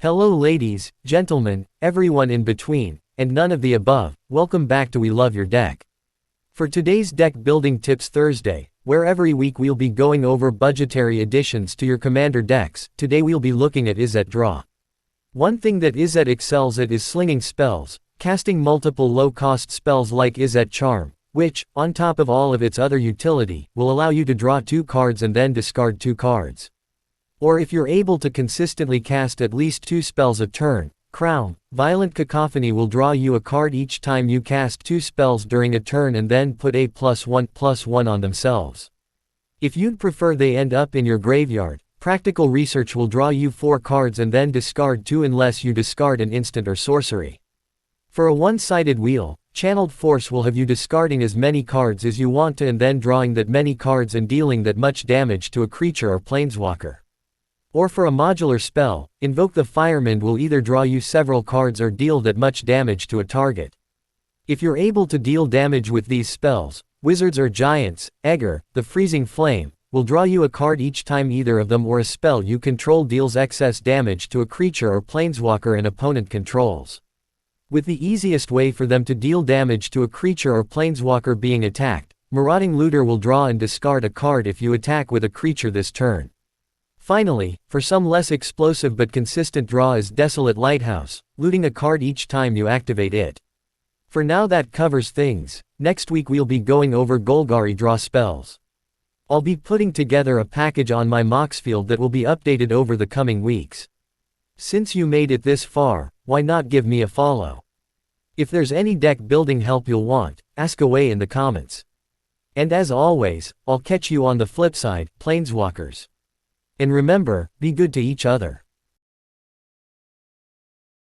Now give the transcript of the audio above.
Hello ladies, gentlemen, everyone in between, and none of the above, welcome back to We Love Your Deck. For today's Deck Building Tips Thursday, where every week we'll be going over budgetary additions to your commander decks, today we'll be looking at Izzet Draw. One thing that Izzet excels at is slinging spells, casting multiple low-cost spells like Izzet Charm, which, on top of all of its other utility, will allow you to draw 2 cards and then discard 2 cards. Or if you're able to consistently cast at least 2 spells a turn, Crown, Violent Cacophony will draw you a card each time you cast 2 spells during a turn and then put a +1/+1 on themselves. If you'd prefer they end up in your graveyard, Practical Research will draw you 4 cards and then discard 2 unless you discard an instant or sorcery. For a one-sided wheel, Channeled Force will have you discarding as many cards as you want to and then drawing that many cards and dealing that much damage to a creature or planeswalker. Or for a modular spell, Invoke the Fireman will either draw you several cards or deal that much damage to a target. If you're able to deal damage with these spells, Wizards or Giants, Egger, the Freezing Flame, will draw you a card each time either of them or a spell you control deals excess damage to a creature or planeswalker an opponent controls. With the easiest way for them to deal damage to a creature or planeswalker being attacked, Marauding Looter will draw and discard a card if you attack with a creature this turn. Finally, for some less explosive but consistent draw is Desolate Lighthouse, looting a card each time you activate it. For now that covers things. Next week we'll be going over Golgari draw spells. I'll be putting together a package on my Moxfield that will be updated over the coming weeks. Since you made it this far, why not give me a follow? If there's any deck building help you'll want, ask away in the comments. And as always, I'll catch you on the flip side, Planeswalkers. And remember, be good to each other.